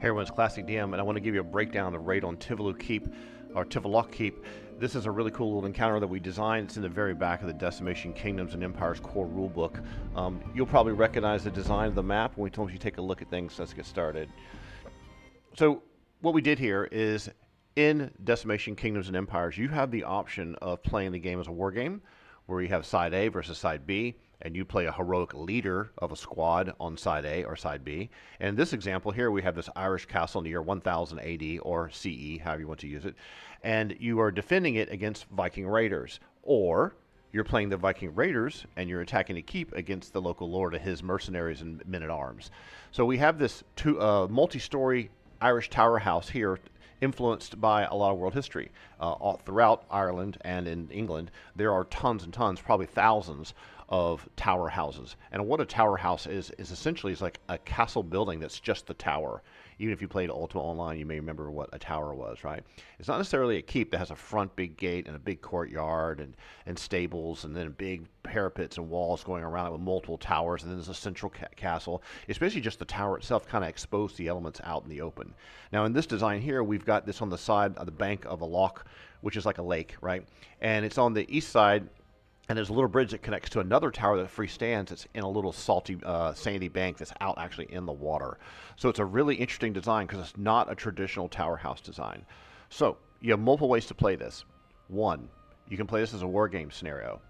Hey everyone, it's Classic DM, and I want to give you a breakdown of Raid on Tievealough Keep, or Tievealough Keep. This is a really cool little encounter that we designed. It's in the very back of the Decimation Kingdoms and Empires core rulebook. You'll probably recognize the design of the map when we told you to take a look at things. Let's get started. So what we did here is, in Decimation Kingdoms and Empires, you have the option of playing the game as a war game, where you have side A versus side B, and you play a heroic leader of a squad on side A or side B. And in this example here, we have this Irish castle in the year 1000 AD, or CE, however you want to use it, and you are defending it against Viking raiders. Or you're playing the Viking raiders and you're attacking a keep against the local lord and his mercenaries and men-at-arms. So we have this multi-story Irish tower house here, influenced by a lot of world history. All throughout Ireland and in England, there are tons and tons, probably thousands, of tower houses. And what a tower house is essentially is like a castle building that's just the tower. Even if you played Ultima Online, you may remember what a tower was, right? It's not necessarily a keep that has a front big gate and a big courtyard and stables and then big parapets and walls going around it with multiple towers, and then there's a central castle. It's basically just the tower itself, kind of exposed the elements out in the open. Now in this design here, we've got this on the side of the bank of a loch, which is like a lake, right? And it's on the east side, and there's a little bridge that connects to another tower that freestands. It's in a little salty, sandy bank that's out actually in the water. So it's a really interesting design because it's not a traditional tower house design. So you have multiple ways to play this. One, you can play this as a war game scenario.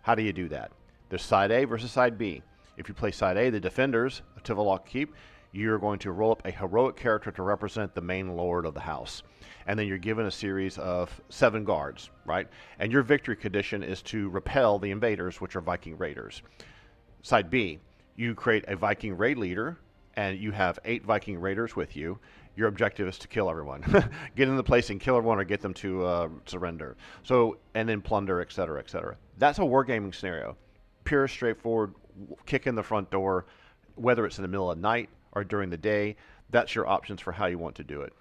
How do you do that? There's side A versus side B. If you play side A, the defenders of Tievealough Keep, you're going to roll up a heroic character to represent the main lord of the house. And then you're given a series of 7 guards, right? And your victory condition is to repel the invaders, which are Viking raiders. Side B, you create a Viking raid leader, and you have 8 Viking raiders with you. Your objective is to kill everyone. Get in the place and kill everyone or get them to surrender. So, and then plunder, etc., etc. That's a wargaming scenario. Pure, straightforward, kick in the front door, whether it's in the middle of the night or during the day. That's your options for how you want to do it.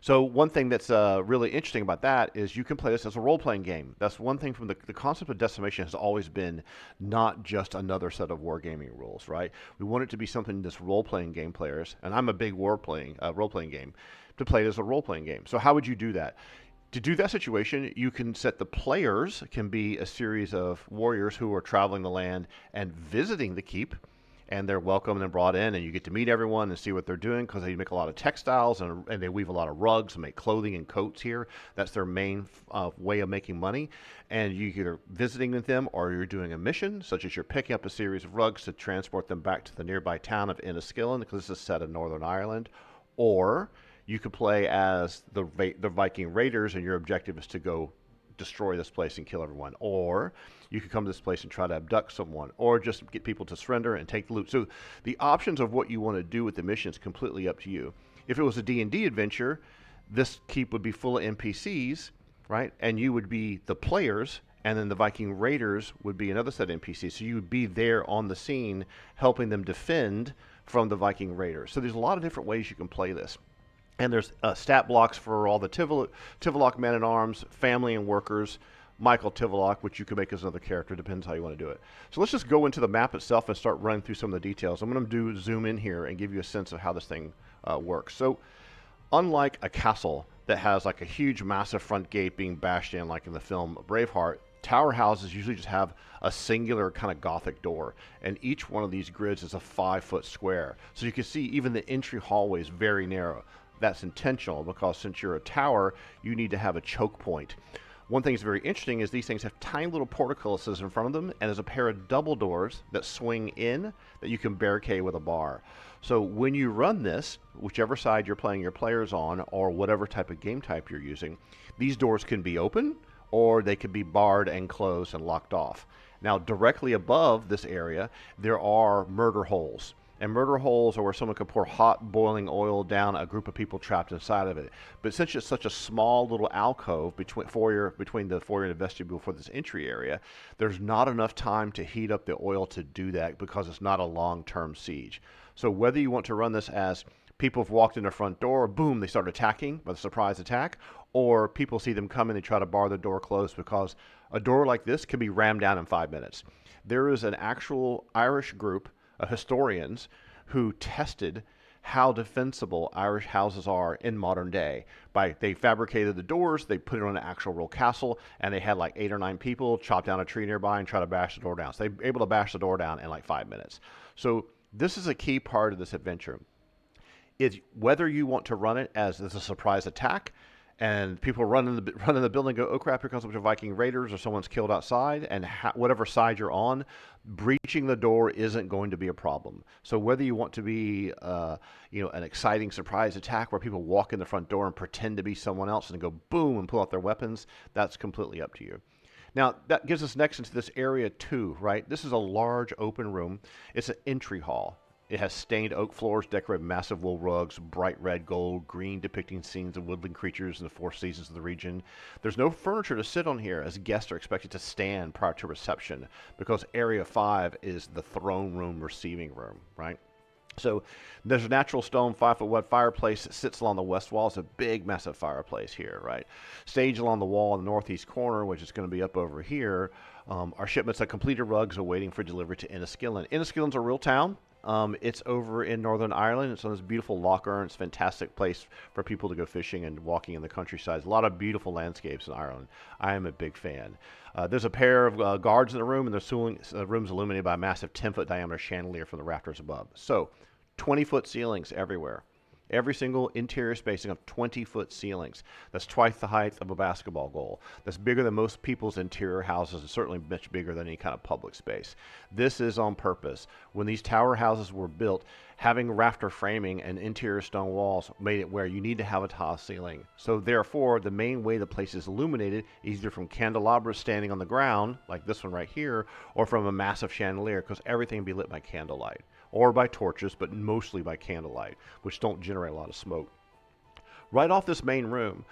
So one thing that's really interesting about that is you can play this as a role-playing game. That's one thing from the concept of Decimation has always been not just another set of wargaming rules, right? We want it to be something that's role-playing game players, and I'm a big role-playing game, to play it as a role-playing game. So how would you do that? To do that situation, you can set the players can be a series of warriors who are traveling the land and visiting the keep, and they're welcomed and brought in, and you get to meet everyone and see what they're doing, because they make a lot of textiles and they weave a lot of rugs and make clothing and coats here. That's their main way of making money. And you're either visiting with them or you're doing a mission, such as you're picking up a series of rugs to transport them back to the nearby town of Enniskillen, because this is set in Northern Ireland. Or you could play as the Viking raiders, and your objective is to go destroy this place and kill everyone. Or you could come to this place and try to abduct someone, or just get people to surrender and take the loot. So the options of what you want to do with the mission is completely up to you. If it was a D&D adventure, this keep would be full of NPCs, right? And you would be the players, and then the Viking raiders would be another set of NPCs. So you would be there on the scene helping them defend from the Viking raiders. So there's a lot of different ways you can play this. And there's stat blocks for all the Tivolak men-at-arms, family and workers, Michael Tivolak, which you can make as another character, depends how you want to do it. So let's just go into the map itself and start running through some of the details. I'm going to zoom in here and give you a sense of how this thing works. So unlike a castle that has like a huge massive front gate being bashed in like in the film Braveheart, tower houses usually just have a singular kind of Gothic door, and each one of these grids is a 5-foot square. So you can see even the entry hallway is very narrow. That's intentional, because since you're a tower, you need to have a choke point. One thing that's very interesting is these things have tiny little portcullises in front of them, and there's a pair of double doors that swing in that you can barricade with a bar. So when you run this, whichever side you're playing your players on, or whatever type of game type you're using, these doors can be open, or they can be barred and closed and locked off. Now, directly above this area, there are murder holes. And murder holes are where someone could pour hot boiling oil down a group of people trapped inside of it. But since it's such a small little alcove between the foyer and the vestibule for this entry area, there's not enough time to heat up the oil to do that, because it's not a long-term siege. So whether you want to run this as people have walked in the front door, boom, they start attacking with a surprise attack, or people see them come in and try to bar the door closed, because a door like this can be rammed down in 5 minutes. There is an actual Irish group of historians who tested how defensible Irish houses are in modern day. They fabricated the doors, they put it on an actual real castle, and they had like 8 or 9 people chop down a tree nearby and try to bash the door down. So they were able to bash the door down in like 5 minutes. So this is a key part of this adventure. Is whether you want to run it as a surprise attack, and people run in the building, go, oh crap, here comes a bunch of Viking raiders, or someone's killed outside, and whatever side you're on, breaching the door isn't going to be a problem. So whether you want to be, an exciting surprise attack where people walk in the front door and pretend to be someone else and go boom and pull out their weapons, that's completely up to you. Now, that gives us next into this area 2, right? This is a large open room. It's an entry hall. It has stained oak floors, decorated massive wool rugs, bright red, gold, green, depicting scenes of woodland creatures in the 4 seasons of the region. There's no furniture to sit on here, as guests are expected to stand prior to reception, because Area 5 is the throne room receiving room, right? So there's a natural stone 5-foot wide fireplace that sits along the west wall. It's a big, massive fireplace here, right? Stage along the wall in the northeast corner, which is going to be up over here, are shipments of completed rugs awaiting for delivery to Enniskillen. Enniskillen's a real town. It's over in Northern Ireland. It's on this beautiful loch earn. It's a fantastic place for people to go fishing and walking in the countryside. A lot of beautiful landscapes in Ireland. I am a big fan. There's a pair of guards in the room, and the room's illuminated by a massive 10-foot diameter chandelier from the rafters above. So 20-foot ceilings everywhere. Every single interior spacing of 20-foot ceilings. That's twice the height of a basketball goal. That's bigger than most people's interior houses, and certainly much bigger than any kind of public space. This is on purpose. When these tower houses were built, having rafter framing and interior stone walls made it where you need to have a tall ceiling. So therefore, the main way the place is illuminated is either from candelabras standing on the ground, like this one right here, or from a massive chandelier, because everything will be lit by candlelight. Or by torches, but mostly by candlelight, which don't generate a lot of smoke. Right off this main room,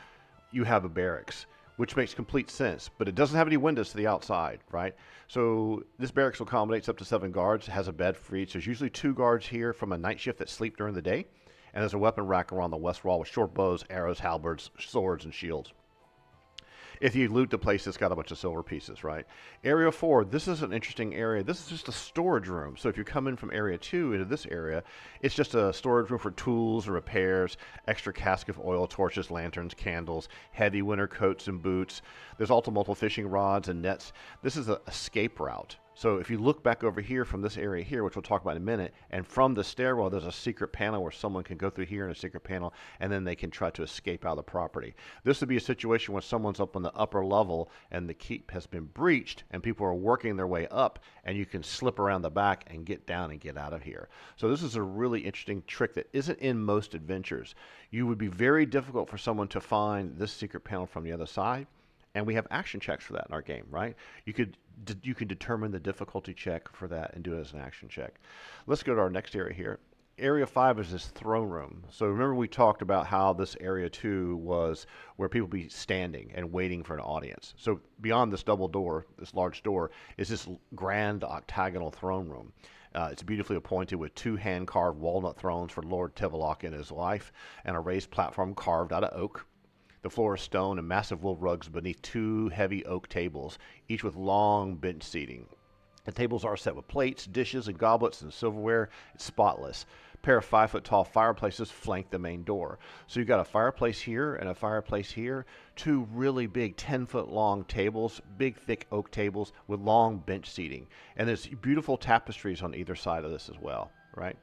you have a barracks, which makes complete sense, but it doesn't have any windows to the outside, right? So this barracks accommodates up to 7 guards. It has a bed for each. There's usually 2 guards here from a night shift that sleep during the day, and there's a weapon rack around the west wall with short bows, arrows, halberds, swords, and shields. If you loot the place, it's got a bunch of silver pieces, right? Area 4, this is an interesting area. This is just a storage room. So if you come in from Area 2 into this area, it's just a storage room for tools and repairs, extra cask of oil, torches, lanterns, candles, heavy winter coats and boots. There's also multiple fishing rods and nets. This is an escape route. So if you look back over here from this area here, which we'll talk about in a minute, and from the stairwell, there's a secret panel where someone can go through here in a secret panel, and then they can try to escape out of the property. This would be a situation when someone's up on the upper level and the keep has been breached, and people are working their way up, and you can slip around the back and get down and get out of here. So this is a really interesting trick that isn't in most adventures. You would be very difficult for someone to find this secret panel from the other side. And we have action checks for that in our game, right? You can determine the difficulty check for that and do it as an action check. Let's go to our next area here. Area 5 is this throne room. So remember we talked about how this Area 2 was where people be standing and waiting for an audience. So beyond this double door, this large door, is this grand octagonal throne room. It's beautifully appointed with 2 hand-carved walnut thrones for Lord Tivolak and his wife, and a raised platform carved out of oak. The floor is stone and massive wool rugs beneath 2 heavy oak tables, each with long bench seating. The tables are set with plates, dishes, and goblets and silverware. It's spotless. A pair of 5-foot-tall fireplaces flank the main door. So you've got a fireplace here and a fireplace here. 2 really big 10-foot-long tables, big thick oak tables with long bench seating. And there's beautiful tapestries on either side of this as well, right?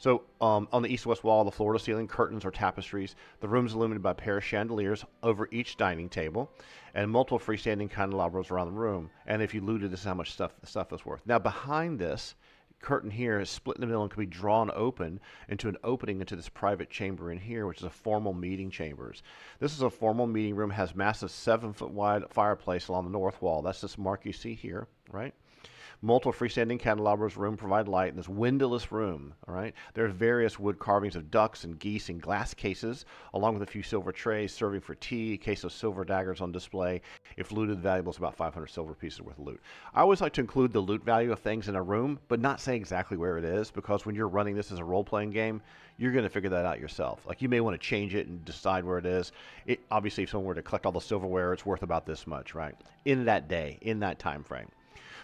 So on the east-west wall, the floor-to-ceiling curtains or tapestries. The room is illuminated by a pair of chandeliers over each dining table, and multiple freestanding candelabras around the room. And if you looted, this is how much the stuff is worth. Now behind this curtain here is split in the middle and can be drawn open into an opening into this private chamber in here, which is a formal meeting chambers. This is a formal meeting room, has massive 7-foot wide fireplace along the north wall. That's this mark you see here, right? Multiple freestanding candelabras room provide light in this windowless room. All right, there's various wood carvings of ducks and geese in glass cases, along with a few silver trays serving for tea, a case of silver daggers on display. If looted, the value is about 500 silver pieces worth of loot. I always like to include the loot value of things in a room, but not say exactly where it is, because when you're running this as a role-playing game, you're going to figure that out yourself. Like, you may want to change it and decide where it is. Obviously, if someone were to collect all the silverware, it's worth about this much, right? In that day, in that time frame.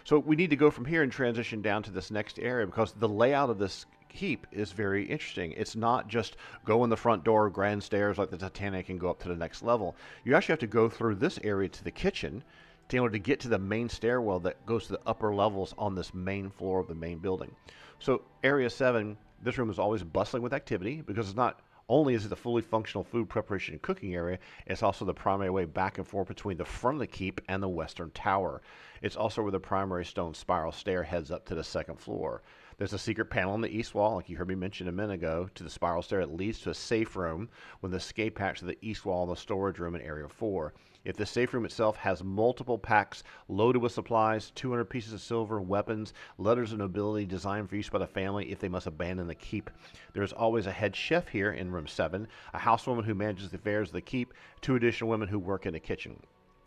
So we need to go from here and transition down to this next area because the layout of this keep is very interesting. It's not just go in the front door, grand stairs like the Titanic and go up to the next level. You actually have to go through this area to the kitchen in order to get to the main stairwell that goes to the upper levels on this main floor of the main building. So Area 7, this room is always bustling with activity because it's not only is it the fully functional food preparation and cooking area, it's also the primary way back and forth between the front of the keep and the western tower. It's also where the primary stone spiral stair heads up to the second floor. There's a secret panel on the east wall, like you heard me mention a minute ago, to the spiral stair. It leads to a safe room with an escape hatch to the east wall and the storage room in Area 4. If the safe room itself has multiple packs loaded with supplies, 200 pieces of silver, weapons, letters of nobility designed for use by the family if they must abandon the keep. There is always a head chef here in room 7, a housewoman who manages the affairs of the keep, 2 additional women who work in the kitchen.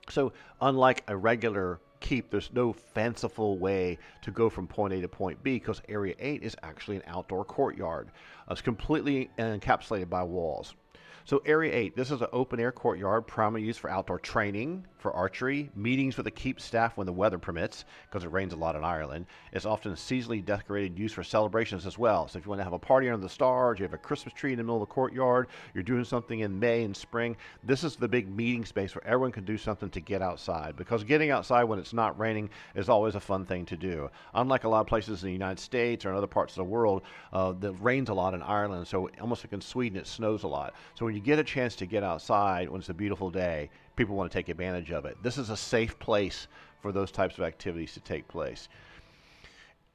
So unlike a regular keep, there's no fanciful way to go from point A to point B because Area 8 is actually an outdoor courtyard. It's completely encapsulated by walls. So Area 8, this is an open-air courtyard primarily used for outdoor training, for archery, meetings with the keep staff when the weather permits, because it rains a lot in Ireland. It's often seasonally decorated, used for celebrations as well. So if you want to have a party under the stars, you have a Christmas tree in the middle of the courtyard, you're doing something in May and spring, this is the big meeting space where everyone can do something to get outside, because getting outside when it's not raining is always a fun thing to do. Unlike a lot of places in the United States or in other parts of the world, it rains a lot in Ireland, so almost like in Sweden, it snows a lot. So when you get a chance to get outside when it's a beautiful day, people want to take advantage of it. This is a safe place for those types of activities to take place.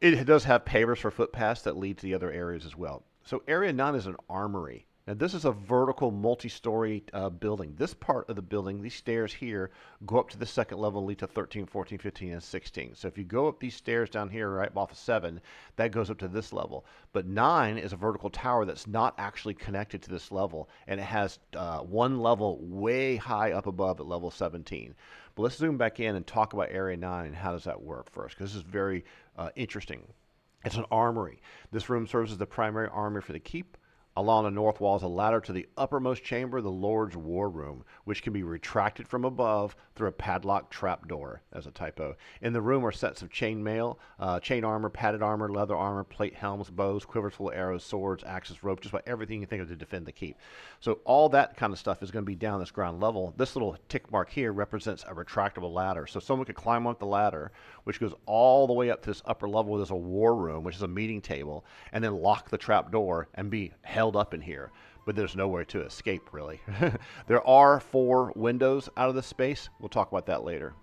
It does have pavers for footpaths that lead to the other areas as well. So Area 9 is an armory. Now this is a vertical multi-story building. This part of the building, these stairs here, go up to the second level and lead to 13, 14, 15, and 16. So if you go up these stairs down here right off of 7, that goes up to this level. But 9 is a vertical tower that's not actually connected to this level, and it has one level way high up above at level 17. But let's zoom back in and talk about Area 9 and how does that work first, because this is very interesting. It's an armory. This room serves as the primary armory for the keep. Along the north wall is a ladder to the uppermost chamber, the Lord's War Room, which can be retracted from above through a padlocked trapdoor. As a typo. In the room are sets of chain mail, chain armor, padded armor, leather armor, plate helms, bows, quivers full of arrows, swords, axes, ropes, just about everything you think of to defend the keep. So all that kind of stuff is going to be down this ground level. This little tick mark here represents a retractable ladder. So someone could climb up the ladder, which goes all the way up to this upper level where there's a war room, which is a meeting table, and then lock the trapdoor and be held up in here, but there's nowhere to escape really. There are 4 windows out of this space. We'll talk about that later.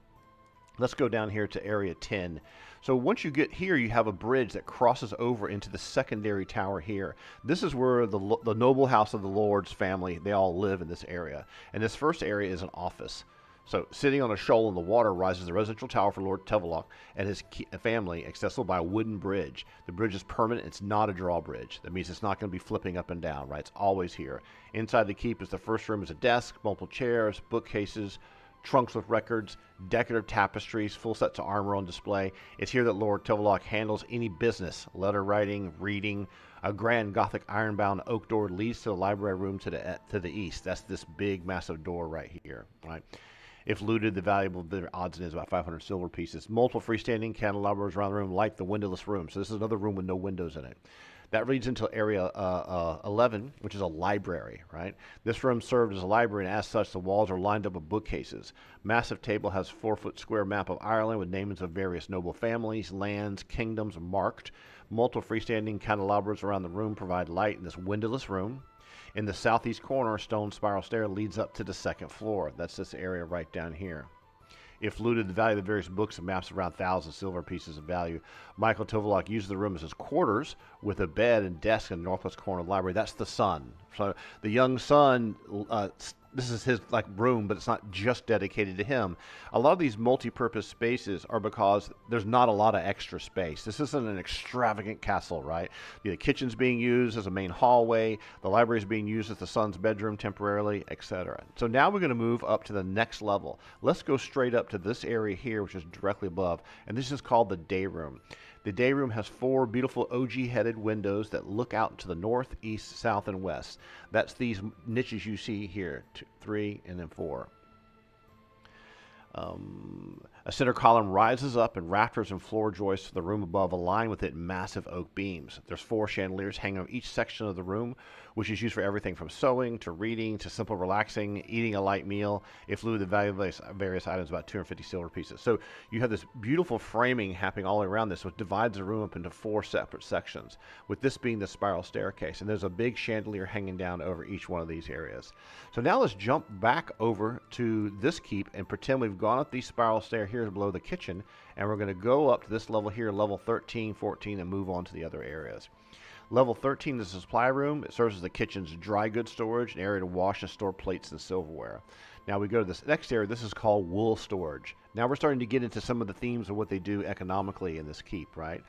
Let's go down here to Area 10. So once you get here, you have a bridge that crosses over into the secondary tower here. This is where the noble house of the Lord's family, they all live in this area. And this first area is an office. So, sitting on a shoal in the water rises the residential tower for Lord Tivolak and his family, accessible by a wooden bridge. The bridge is permanent. It's not a drawbridge. That means it's not going to be flipping up and down, right? It's always here. Inside the keep is the first room is a desk, multiple chairs, bookcases, trunks with records, decorative tapestries, full sets of armor on display. It's here that Lord Tivolak handles any business, letter writing, reading. A grand Gothic iron-bound oak door leads to the library room to the east. That's this big, massive door right here, right? If looted, the valuable odds is about 500 silver pieces. Multiple freestanding candelabras around the room, like the windowless room. So this is another room with no windows in it. That leads into Area 11, which is a library, right? This room served as a library, and as such, the walls are lined up with bookcases. Massive table has 4-foot square map of Ireland with names of various noble families, lands, kingdoms marked. Multiple freestanding candelabras around the room provide light in this windowless room. In the southeast corner, a stone spiral stair leads up to the second floor. That's this area right down here. If looted, the value of the various books and maps around 1,000 silver pieces of value. Michael Tivolak used the room as his quarters with a bed and desk in the northwest corner of the library. That's the son. So the young son, this is his room, but it's not just dedicated to him. A lot of these multi-purpose spaces are because there's not a lot of extra space. This isn't an extravagant castle, right? The kitchen's being used as a main hallway. The library is being used as the son's bedroom temporarily, etc. So now we're going to move up to the next level. Let's go straight up to this area here, which is directly above, and this is called the day room. The day room has 4 beautiful OG-headed windows that look out to the north, east, south, and west. That's these niches you see here, 2, 3, and then 4. A A center column rises up, and rafters and floor joists for the room above align with it in massive oak beams. There's 4 chandeliers hanging on each section of the room, which is used for everything from sewing to reading to simple relaxing, eating a light meal. It flew the value of various items, about 250 silver pieces. So you have this beautiful framing happening all around this, which divides the room up into 4 separate sections, with this being the spiral staircase. And there's a big chandelier hanging down over each one of these areas. So now let's jump back over to this keep and pretend we've gone up these spiral stairs here below the kitchen, and we're going to go up to this level here, level 13, 14, and move on to the other areas. Level 13 is the supply room. It serves as the kitchen's dry goods storage, an area to wash and store plates and silverware. Now we go to this next area. This is called wool storage. Now we're starting to get into some of the themes of what they do economically in this keep, right?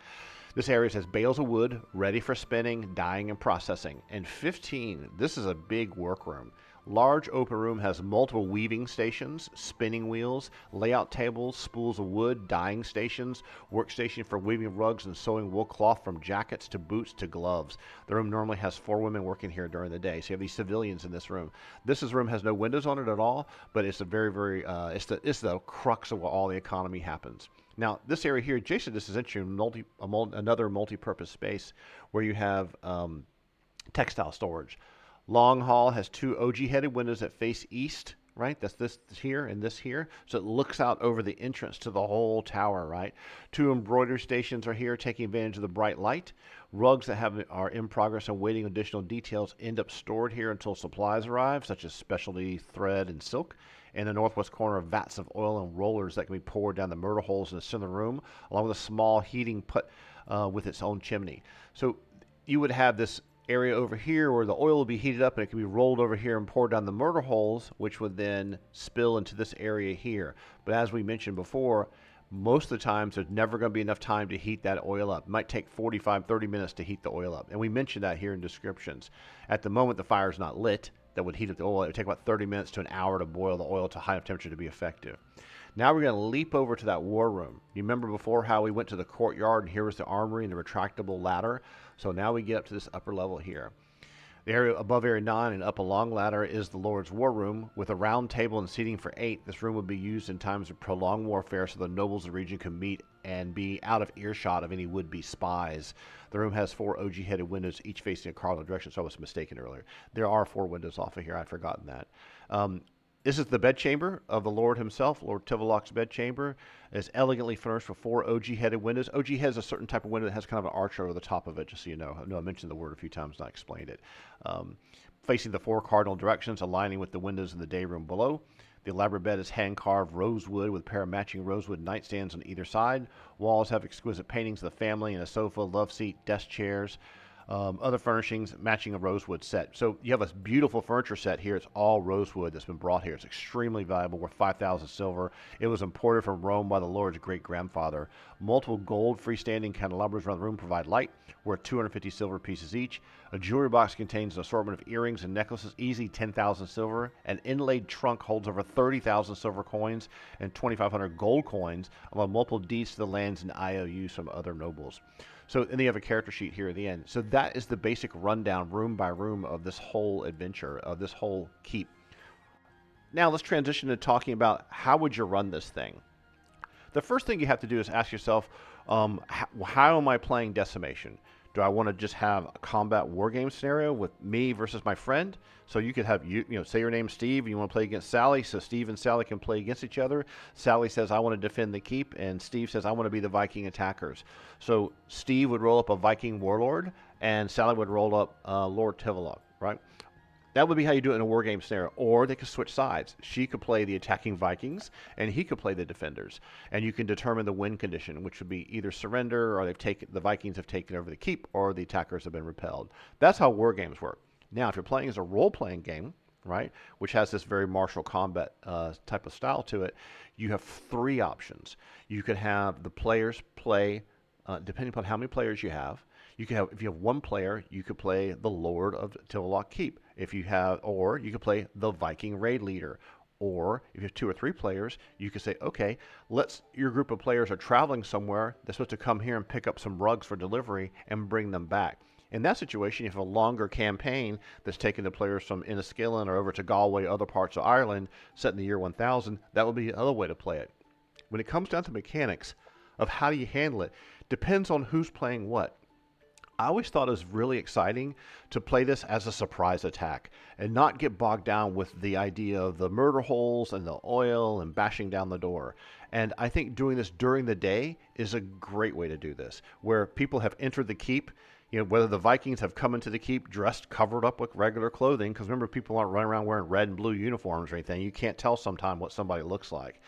This area says bales of wood ready for spinning, dyeing, and processing. And 15, this is a big workroom. Large open room has multiple weaving stations, spinning wheels, layout tables, spools of wood, dyeing stations, workstation for weaving rugs and sewing wool cloth from jackets to boots to gloves. The room normally has 4 women working here during the day, so you have these civilians in this room. This room has no windows on it at all, but it's a very, it's the crux of where all the economy happens. Now, this area here, Jason, this is interesting, another multi-purpose space where you have textile storage. Long hall has 2 OG-headed windows that face east, right? That's this here and this here. So it looks out over the entrance to the whole tower, right? 2 embroidery stations are here taking advantage of the bright light. Rugs that are in progress and waiting additional details end up stored here until supplies arrive, such as specialty thread and silk. In the northwest corner, vats of oil and rollers that can be poured down the myrtle holes in the center of the room, along with a small heating put with its own chimney. So you would have this area over here where the oil will be heated up and it can be rolled over here and poured down the myrtle holes, which would then spill into this area here. But as we mentioned before, most of the times there's never going to be enough time to heat that oil up. It might take 45-30 minutes to heat the oil up, and we mentioned that here in descriptions. At the moment the fire is not lit that would heat up the oil, it would take about 30 minutes to an hour to boil the oil to high enough temperature to be effective. Now we're going to leap over to that war room. You remember before how we went to the courtyard and here was the armory and the retractable ladder? So now we get up to this upper level here. The area above Area 9 and up a long ladder is the Lord's War Room. With a round table and seating for 8, this room would be used in times of prolonged warfare so the nobles of the region can meet and be out of earshot of any would-be spies. The room has 4 OG-headed windows, each facing a cardinal direction, so I was mistaken earlier. There are 4 windows off of here. I'd forgotten that. This is the bedchamber of the Lord himself. Lord Tivolak's bedchamber is elegantly furnished with 4 OG-headed windows. OG has a certain type of window that has kind of an arch over the top of it, just so you know. I know I mentioned the word a few times and I explained it. Facing the 4 cardinal directions, aligning with the windows in the day room below. The elaborate bed is hand-carved rosewood with a pair of matching rosewood nightstands on either side. Walls have exquisite paintings of the family and a sofa, love seat, desk chairs. Other furnishings matching a rosewood set. So you have a beautiful furniture set here. It's all rosewood that's been brought here. It's extremely valuable, worth 5,000 silver. It was imported from Rome by the Lord's great-grandfather. Multiple gold freestanding candelabras around the room provide light, worth 250 silver pieces each. A jewelry box contains an assortment of earrings and necklaces, easy 10,000 silver. An inlaid trunk holds over 30,000 silver coins and 2,500 gold coins, along multiple deeds to the lands and IOUs from other nobles. So, and then you have a character sheet here at the end. So that is the basic rundown, room by room, of this whole adventure, of this whole keep. Now let's transition to talking about how would you run this thing. The first thing you have to do is ask yourself, how am I playing Decimation? Do I want to just have a combat wargame scenario with me versus my friend? So you could have, say your name's Steve and you want to play against Sally, so Steve and Sally can play against each other. Sally says, I want to defend the keep, and Steve says, I want to be the Viking attackers. So Steve would roll up a Viking warlord, and Sally would roll up Lord Tivolak, right? That would be how you do it in a wargame scenario. Or they could switch sides. She could play the attacking Vikings, and he could play the defenders. And you can determine the win condition, which would be either surrender, or the Vikings have taken over the keep, or the attackers have been repelled. That's how wargames work. Now, if you're playing as a role-playing game, right, which has this very martial combat type of style to it, you have 3 options. You could have the players play, depending upon how many players you have. You could have, if you have 1 player, you could play the Lord of Tievealough Keep. Or you could play the Viking raid leader. Or if you have 2 or 3 players, you could say, okay, your group of players are traveling somewhere. They're supposed to come here and pick up some rugs for delivery and bring them back. In that situation, if you have a longer campaign that's taking the players from Enniskillen or over to Galway, other parts of Ireland, set in the year 1000, that would be another way to play it. when it comes down to mechanics of how do you handle it, depends on who's playing what. I always thought it was really exciting to play this as a surprise attack and not get bogged down with the idea of the murder holes and the oil and bashing down the door. And I think doing this during the day is a great way to do this, where people have entered the keep, whether the Vikings have come into the keep dressed, covered up with regular clothing, because remember, people aren't running around wearing red and blue uniforms or anything. You can't tell sometime what somebody looks like.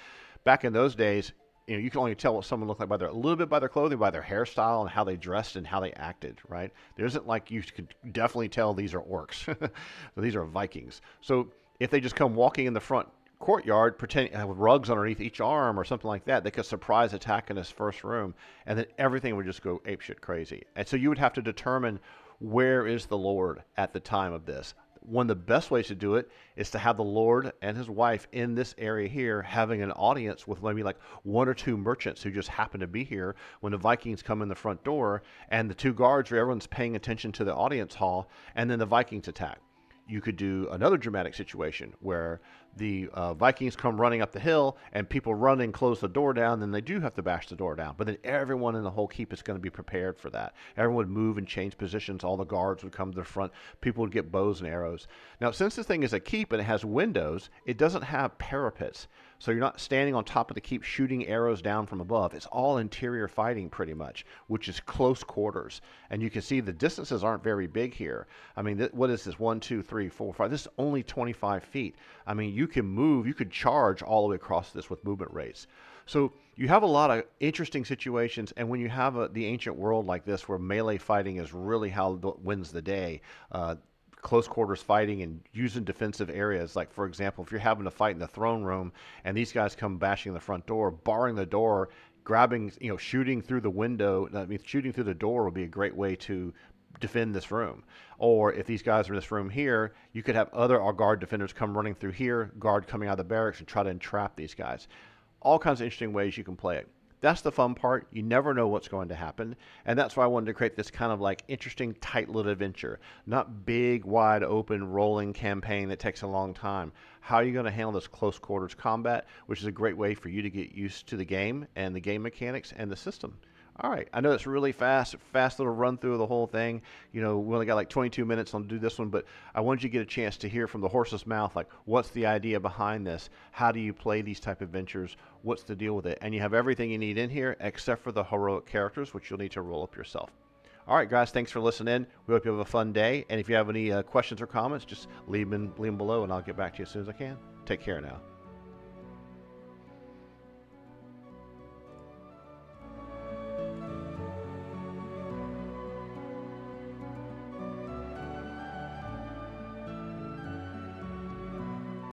Back in those days, you can only tell what someone looked like by a little bit by their clothing, by their hairstyle, and how they dressed and how they acted, right? There isn't like you could definitely tell these are orcs. These are Vikings. So if they just come walking in the front courtyard, pretending to have rugs underneath each arm or something like that, they could surprise attack in this first room, and then everything would just go apeshit crazy. And so you would have to determine where is the Lord at the time of this. One of the best ways to do it is to have the Lord and his wife in this area here having an audience with maybe like one or two merchants who just happen to be here when the Vikings come in the front door, and the two guards where everyone's paying attention to the audience hall, and then the Vikings attack. You could do another dramatic situation where the Vikings come running up the hill and people run and close the door down, then they do have to bash the door down. But then everyone in the whole keep is going to be prepared for that. Everyone would move and change positions. All the guards would come to the front. People would get bows and arrows. Now, since this thing is a keep and it has windows, it doesn't have parapets. So you're not standing on top of the keep shooting arrows down from above. It's all interior fighting pretty much, which is close quarters. And you can see the distances aren't very big here. I mean, what is this? 1, 2, 3, 4, 5. This is only 25 feet. I mean, you can move, you could charge all the way across this with movement rates. So you have a lot of interesting situations, and when you have the ancient world like this where melee fighting is really how wins the day, close quarters fighting and using defensive areas. Like, for example, if you're having a fight in the throne room and these guys come bashing the front door, barring the door, grabbing, shooting through the window, I mean, shooting through the door would be a great way to defend this room. Or if these guys are in this room here, you could have other guard defenders come running through here, guard coming out of the barracks, and try to entrap these guys. All kinds of interesting ways you can play it. That's the fun part. You never know what's going to happen. And that's why I wanted to create this kind of like interesting, tight little adventure. Not big, wide open, rolling campaign that takes a long time. How are you going to handle this close quarters combat, which is a great way for you to get used to the game and the game mechanics and the system. All right, I know it's really fast little run through of the whole thing. We only got like 22 minutes on to do this one, but I wanted you to get a chance to hear from the horse's mouth, like, what's the idea behind this? How do you play these type of adventures? What's the deal with it? And you have everything you need in here except for the heroic characters, which you'll need to roll up yourself. All right, guys, thanks for listening. We hope you have a fun day. And if you have any questions or comments, just leave them below, and I'll get back to you as soon as I can. Take care now.